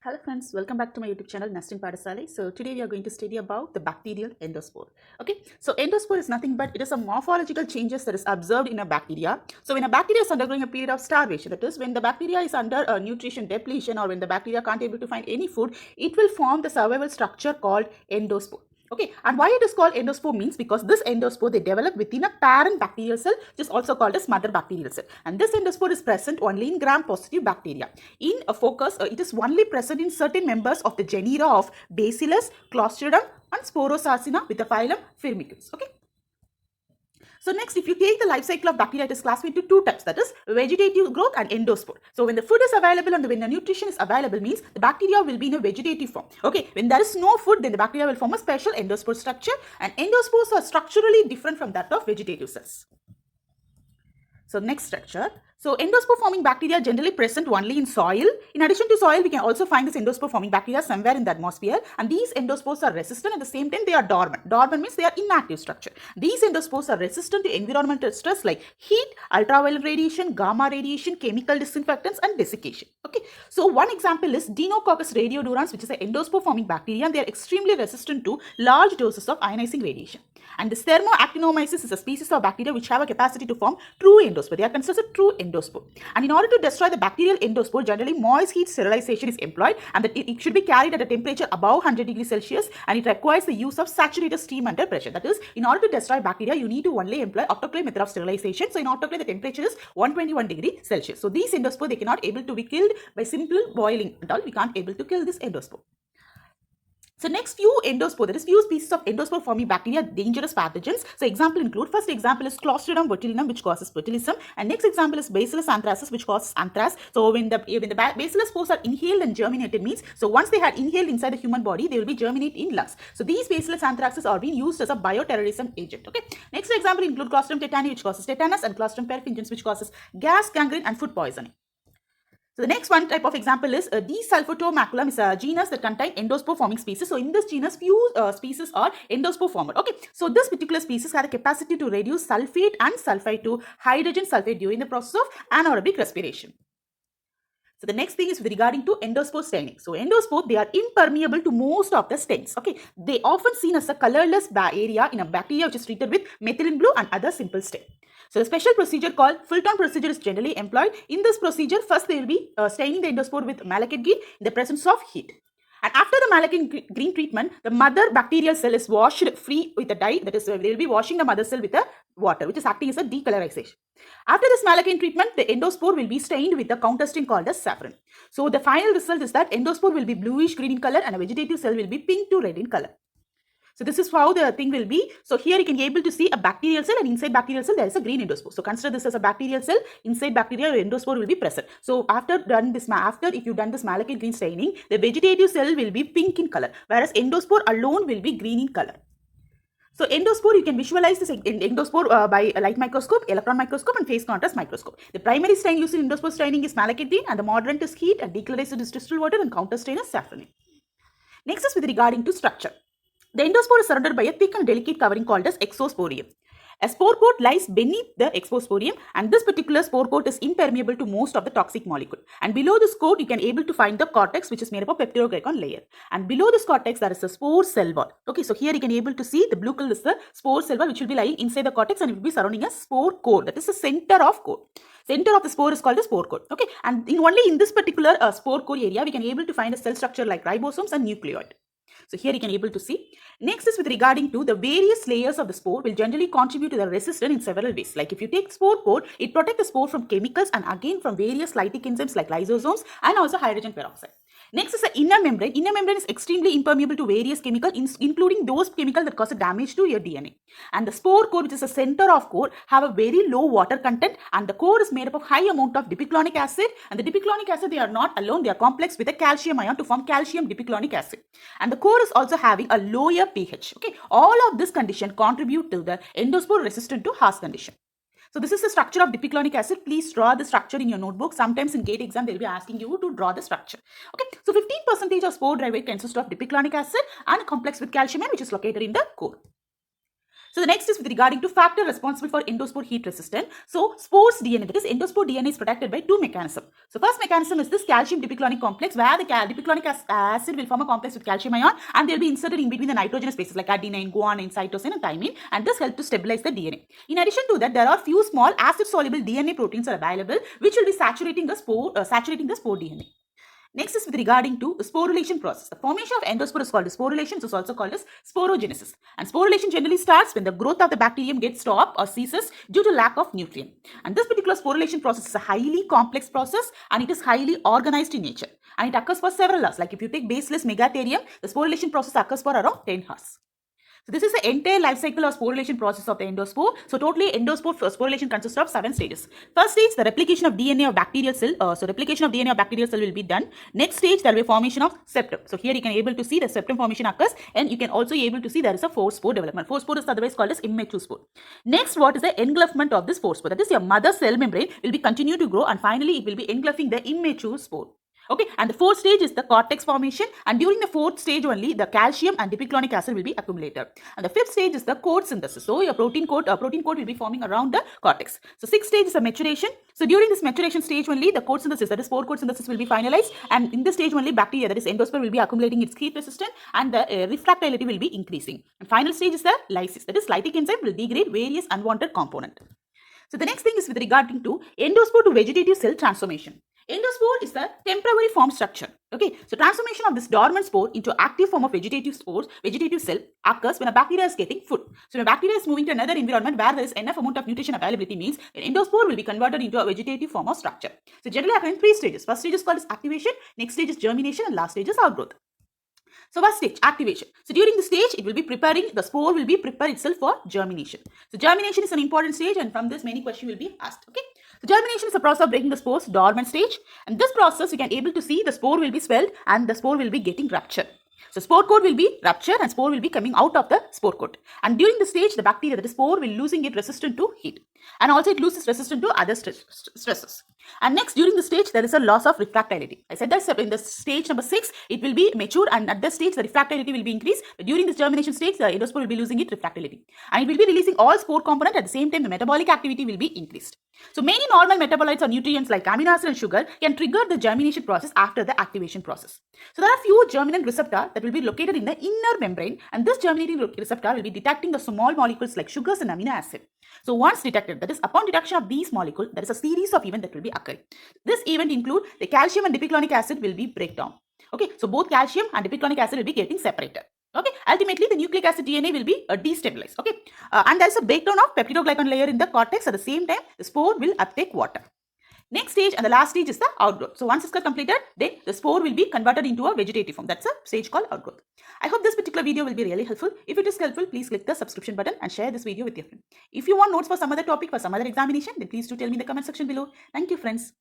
Hello friends, welcome back to my YouTube channel Nesting Padasali. So today we are going to study about the bacterial endospore. Okay, so endospore is nothing but it is a morphological changes that is observed in a bacteria. So when a bacteria is undergoing a period of starvation, that is when the bacteria is under a nutrition depletion or when the bacteria can't able to find any food, it will form the survival structure called endospore. Okay, and why it is called endospore means because this endospore they develop within a parent bacterial cell, which is also called as mother bacterial cell. And this endospore is present only in gram-positive bacteria. In a focus, it is only present in certain members of the genera of Bacillus, Clostridium, and Sporosarcina with the phylum Firmicutes. Okay. So next, if you take the life cycle of bacteria, it is classified into two types, that is vegetative growth and endospore. So when the food is available and when the nutrition is available means the bacteria will be in a vegetative form. Okay, when there is no food, then the bacteria will form a special endospore structure, and endospores are structurally different from that of vegetative cells. So next structure. So endospore forming bacteria generally present only in soil. In addition to soil, we can also find this endospore forming bacteria somewhere in the atmosphere, and these endospores are resistant. At the same time, they are dormant. Dormant means they are inactive structure. These endospores are resistant to environmental stress like heat, ultraviolet radiation, gamma radiation, chemical disinfectants, and desiccation. Okay. So one example is Deinococcus radiodurans, which is an endospore forming bacteria, and they are extremely resistant to large doses of ionizing radiation. And the Thermoactinomyces is a species of bacteria which have a capacity to form true endospore. They are considered true endospore. And in order to destroy the bacterial endospore, generally moist heat sterilization is employed, and that it should be carried at a temperature above 100 degrees Celsius, and it requires the use of saturated steam under pressure. That is, in order to destroy bacteria, you need to only employ autoclave method of sterilization. So in autoclave, the temperature is 121 degrees Celsius. So these endospore, they cannot able to be killed by simple boiling and all. We can't able to kill this endospore. So next few endospore, there is few species of endospore forming bacteria, dangerous pathogens. So example include, first example is Clostridium botulinum, which causes botulism, and next example is Bacillus anthracis, which causes anthrax. So when the Bacillus spores are inhaled and germinated means, so once they had inhaled inside the human body, they will be germinate in lungs. So these Bacillus anthracis are being used as a bioterrorism agent. Okay. Next example include Clostridium tetani, which causes tetanus, and Clostridium perfringens, which causes gas, gangrene, and food poisoning. So the next one type of example is D-sulfotomaculum is a genus that contains endospore forming species. So in this genus, few species are endospore former. Okay, so this particular species has a capacity to reduce sulfate and sulfide to hydrogen sulfate during the process of anaerobic respiration. So the next thing is with regarding to endospore staining. So endospore, they are impermeable to most of the stains. Okay, they often seen as a colorless area in a bacteria which is treated with methylene blue and other simple stain. So a special procedure called Fulton procedure is generally employed. In this procedure, first they will be staining the endospore with malachite green in the presence of heat. And after the malachite green treatment, the mother bacterial cell is washed free with a dye. That is, they will be washing the mother cell with a water, which is acting as a decolorization. After this malachite treatment, the endospore will be stained with the counter stain called as saffron. So the final result is that endospore will be bluish green in color and a vegetative cell will be pink to red in color. So this is how the thing will be. So here you can be able to see a bacterial cell, and inside bacterial cell there is a green endospore. So consider this as a bacterial cell. Inside bacteria, endospore will be present. So after if you done this malachite green staining, the vegetative cell will be pink in color, whereas endospore alone will be green in color. So endospore, you can visualize this endospore by a light microscope, electron microscope, and phase contrast microscope. The primary stain used in endospore staining is malachite green, and the moderate is heat, and decolorized is distilled water, and counter stain is saffron. Next is with regarding to structure. The endospore is surrounded by a thick and delicate covering called as exosporium. A spore coat lies beneath the exosporium, and this particular spore coat is impermeable to most of the toxic molecule. And below this coat, you can able to find the cortex, which is made up of peptidoglycan layer. And below this cortex, there is a spore cell wall. Okay, so here you can able to see the blue color is the spore cell wall, which will be lying inside the cortex, and it will be surrounding a spore core. That is the center of core. Center of the spore is called a spore core. Okay, and only in this particular spore core area, we can able to find a cell structure like ribosomes and nucleoid. So here you can able to see. Next is with regarding to the various layers of the spore will generally contribute to the resistance in several ways. Like if you take spore core, it protects the spore from chemicals and again from various lytic enzymes like lysosomes and also hydrogen peroxide. Next is the inner membrane. Inner membrane is extremely impermeable to various chemicals, including those chemicals that cause damage to your DNA. And the spore core, which is the center of core, have a very low water content, and the core is made up of high amount of dipiclonic acid. And the dipiclonic acid, they are not alone, they are complex with a calcium ion to form calcium dipiclonic acid. And the core is also having a lower pH. Okay, all of this condition contribute to the endospore resistant to harsh condition. So this is the structure of dipiclonic acid. Please draw the structure in your notebook. Sometimes in GATE exam, they'll be asking you to draw the structure. Okay, so 15% of spore dry weight consists of dipiclonic acid and a complex with calcium ion, which is located in the core. So the next is with regarding to factor responsible for endospore heat resistant. So spores DNA, that is endospore DNA, is protected by two mechanisms. So first mechanism is this calcium dipiclonic complex, where the dipiclonic acid will form a complex with calcium ion, and they'll be inserted in between the nitrogenous bases like adenine, guanine, cytosine, and thymine, and this helps to stabilize the DNA. In addition to that, there are few small acid-soluble DNA proteins are available, which will be saturating the spore DNA. Next is with regarding to the sporulation process. The formation of endospore is called as sporulation. It is also called as sporogenesis. And sporulation generally starts when the growth of the bacterium gets stopped or ceases due to lack of nutrient. And this particular sporulation process is a highly complex process, and it is highly organized in nature. And it occurs for several hours. Like if you take baseless megatherium, the sporulation process occurs for around 10 hours. So this is the entire life cycle or sporulation process of the endospore. So totally endospore sporulation consists of 7 stages. First stage, the replication of DNA of bacterial cell. So replication of DNA of bacterial cell will be done. Next stage, there will be formation of septum. So here you can able to see the septum formation occurs, and you can also able to see there is a 4-spore development. 4-spore is otherwise called as immature spore. Next, what is the engulfment of this 4-spore? That is, your mother cell membrane will be continue to grow, and finally it will be engulfing the immature spore. Okay, and the fourth stage is the cortex formation, and during the fourth stage only the calcium and dipiclonic acid will be accumulated. And the fifth stage is the coat synthesis. So your protein coat will be forming around the cortex. So sixth stage is the maturation. So during this maturation stage only the coat synthesis, that is spore coat synthesis, will be finalized, and in this stage only bacteria, that is endospore, will be accumulating its heat resistance, and the refractility will be increasing. And final stage is the lysis, that is lytic enzyme will degrade various unwanted component. So the next thing is with regarding to endospore to vegetative cell transformation. Endospore is the temporary form structure. Okay, so transformation of this dormant spore into active form of vegetative cell occurs when a bacteria is getting food. So when a bacteria is moving to another environment where there is enough amount of nutrition availability, means an endospore will be converted into a vegetative form of structure. So generally occur in 3 stages. First stage is called as activation, next stage is germination, and last stage is outgrowth. So first stage, activation. So during the stage, it will be preparing, the spore will be prepare itself for germination. So germination is an important stage, and from this many questions will be asked. Okay. So germination is the process of breaking the spore's dormant stage, and this process you can able to see the spore will be swelled and the spore will be getting ruptured. So spore coat will be ruptured and spore will be coming out of the spore coat. And during the stage, the bacteria, that is spore, will losing it resistant to heat, and also it loses resistant to other stresses. And next, during the stage, there is a loss of refractility. I said that in the stage number 6, it will be mature, and at this stage, the refractility will be increased. But during this germination stage, the endospore will be losing its refractility, and it will be releasing all spore component. At the same time, the metabolic activity will be increased. So many normal metabolites or nutrients like amino acid and sugar can trigger the germination process after the activation process. So there are few germinant receptors that will be located in the inner membrane, and this germinating receptor will be detecting the small molecules like sugars and amino acid. So once detected, that is upon detection of these molecules, there is a series of events that will be occurring. This event include the calcium and dipiclonic acid will be breakdown. Okay, so both calcium and dipiclonic acid will be getting separated. Okay, ultimately the nucleic acid DNA will be destabilized. Okay, and there is a breakdown of peptidoglycan layer in the cortex. At the same time, the spore will uptake water. Next stage and the last stage is the outgrowth. So once it's completed, then the spore will be converted into a vegetative form. That's a stage called outgrowth. I hope this particular video will be really helpful. If it is helpful, please click the subscription button and share this video with your friend. If you want notes for some other topic, for some other examination, then please do tell me in the comment section below. Thank you, friends.